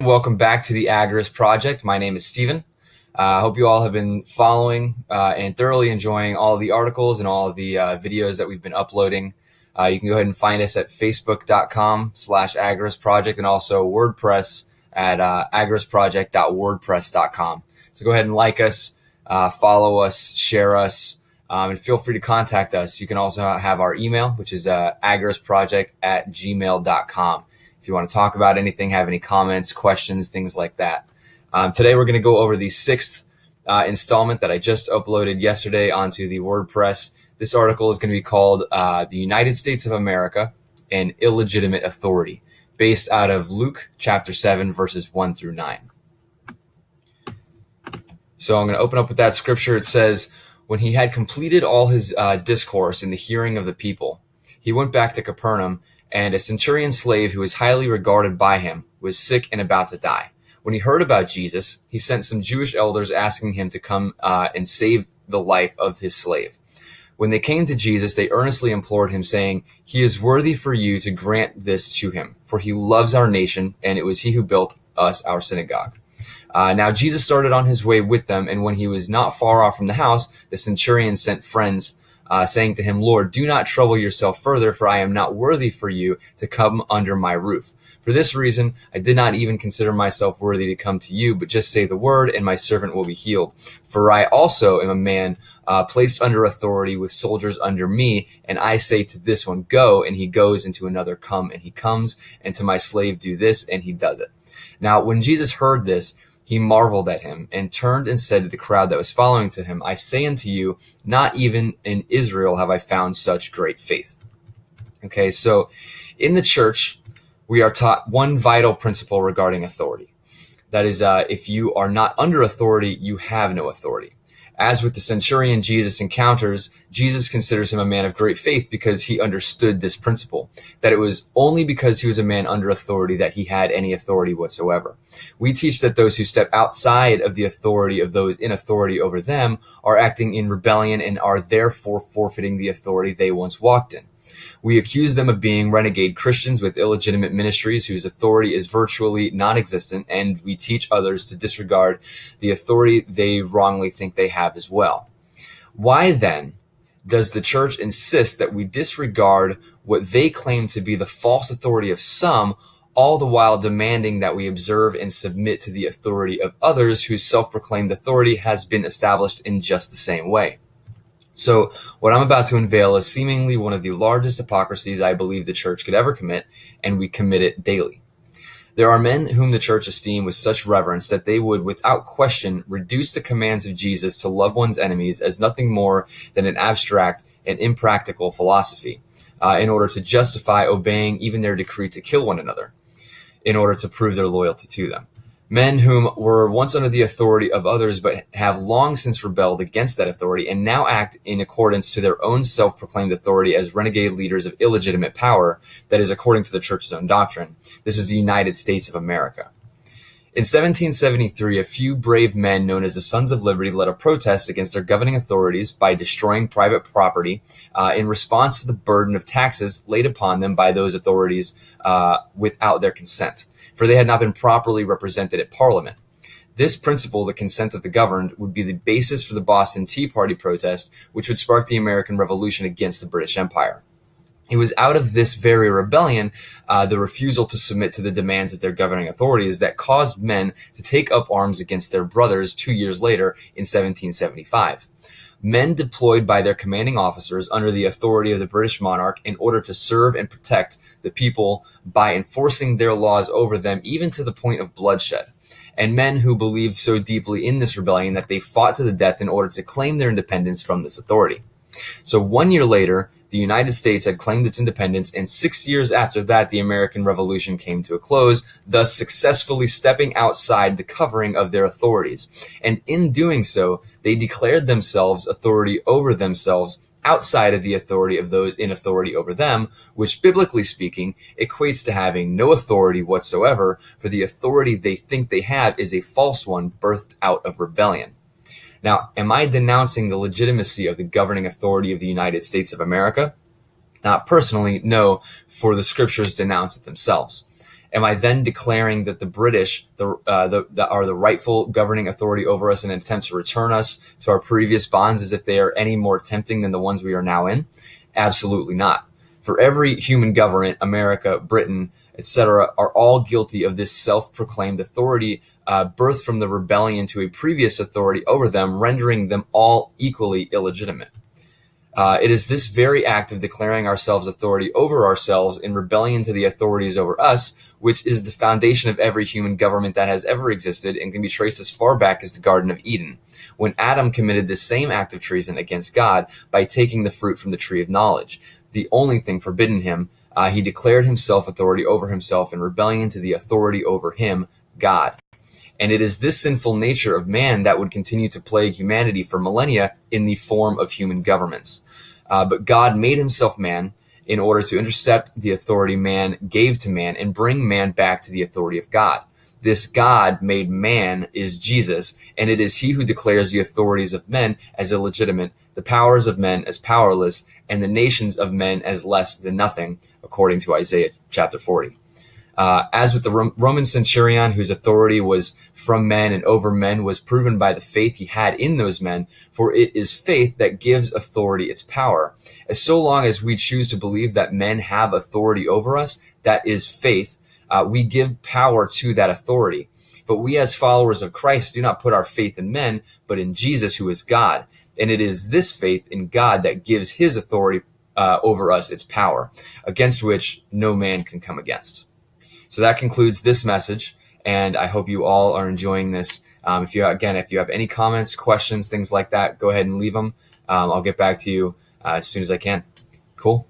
Welcome back to the Agris Project. My name is Steven. I hope you all have been following and thoroughly enjoying all the articles and all the videos that we've been uploading. You can go ahead and find us at facebook.com/Agris Project and also WordPress at agrisproject.wordpress.com. So go ahead and like us, follow us, share us, and feel free to contact us. You can also have our email, which is agrisproject@gmail.com. If you want to talk about anything, have any comments, questions, things like that. Today we're going to go over the sixth installment that I just uploaded yesterday onto the WordPress. This article is going to be called The United States of America, an Illegitimate Authority, based out of Luke chapter 7, verses 1 through 9. So I'm going to open up with that scripture. It says, "When he had completed all his discourse in the hearing of the people, he went back to Capernaum, and a centurion slave who was highly regarded by him was sick and about to die. When he heard about Jesus, he sent some Jewish elders asking him to come and save the life of his slave. When they came to Jesus, they earnestly implored him, saying, 'He is worthy for you to grant this to him, for he loves our nation, and it was he who built us our synagogue.' Now Jesus started on his way with them, and when he was not far off from the house, the centurion sent friends, saying to him, 'Lord, do not trouble yourself further, for I am not worthy for you to come under my roof. For this reason, I did not even consider myself worthy to come to you, but just say the word, and my servant will be healed. For I also am a man placed under authority with soldiers under me, and I say to this one, go, and he goes, and to another, come, and he comes, and to my slave, do this, and he does it.' Now, when Jesus heard this, he marveled at him and turned and said to the crowd that was following to him, 'I say unto you, not even in Israel have I found such great faith.'" Okay, so in the church, we are taught one vital principle regarding authority. That is, if you are not under authority, you have no authority. As with the centurion Jesus encounters, Jesus considers him a man of great faith because he understood this principle, that it was only because he was a man under authority that he had any authority whatsoever. We teach that those who step outside of the authority of those in authority over them are acting in rebellion and are therefore forfeiting the authority they once walked in. We accuse them of being renegade Christians with illegitimate ministries whose authority is virtually non-existent, and we teach others to disregard the authority they wrongly think they have as well. Why then does the church insist that we disregard what they claim to be the false authority of some, all the while demanding that we observe and submit to the authority of others whose self-proclaimed authority has been established in just the same way? So what I'm about to unveil is seemingly one of the largest hypocrisies I believe the church could ever commit, and we commit it daily. There are men whom the church esteem with such reverence that they would, without question, reduce the commands of Jesus to love one's enemies as nothing more than an abstract and impractical philosophy, in order to justify obeying even their decree to kill one another, in order to prove their loyalty to them. Men whom were once under the authority of others but have long since rebelled against that authority and now act in accordance to their own self-proclaimed authority as renegade leaders of illegitimate power, that is according to the church's own doctrine. This is the United States of America. In 1773, a few brave men known as the Sons of Liberty led a protest against their governing authorities by destroying private property in response to the burden of taxes laid upon them by those authorities without their consent, for they had not been properly represented at Parliament. This principle, the consent of the governed, would be the basis for the Boston Tea Party protest, which would spark the American Revolution against the British Empire. It was out of this very rebellion, the refusal to submit to the demands of their governing authorities, that caused men to take up arms against their brothers 2 years later in 1775. Men deployed by their commanding officers under the authority of the British monarch in order to serve and protect the people by enforcing their laws over them, even to the point of bloodshed. And men who believed so deeply in this rebellion that they fought to the death in order to claim their independence from this authority. So 1 year later, the United States had claimed its independence, and 6 years after that, the American Revolution came to a close, thus successfully stepping outside the covering of their authorities. And in doing so, they declared themselves authority over themselves outside of the authority of those in authority over them, which, biblically speaking, equates to having no authority whatsoever, for the authority they think they have is a false one birthed out of rebellion. Now, am I denouncing the legitimacy of the governing authority of the United States of America? Not personally, no, for the scriptures denounce it themselves. Am I then declaring that the British are the rightful governing authority over us in an attempt to return us to our previous bonds as if they are any more tempting than the ones we are now in? Absolutely not. For every human government, America, Britain, etc., are all guilty of this self-proclaimed authority birthed from the rebellion to a previous authority over them, rendering them all equally illegitimate. It is this very act of declaring ourselves authority over ourselves in rebellion to the authorities over us, which is the foundation of every human government that has ever existed and can be traced as far back as the Garden of Eden, when Adam committed this same act of treason against God by taking the fruit from the tree of knowledge, the only thing forbidden him. He declared himself authority over himself in rebellion to the authority over him, God. And it is this sinful nature of man that would continue to plague humanity for millennia in the form of human governments. But God made himself man in order to intercept the authority man gave to man and bring man back to the authority of God. This God made man is Jesus, and it is he who declares the authorities of men as illegitimate, the powers of men as powerless, and the nations of men as less than nothing, according to Isaiah chapter 40. As with the Roman centurion, whose authority was from men and over men, was proven by the faith he had in those men, for it is faith that gives authority its power. As so long as we choose to believe that men have authority over us, that is faith, we give power to that authority. But we as followers of Christ do not put our faith in men, but in Jesus, who is God. And it is this faith in God that gives his authority over us its power, against which no man can come against. So that concludes this message, and I hope you all are enjoying this. If you have any comments, questions, things like that, go ahead and leave them. I'll get back to you as soon as I can. Cool.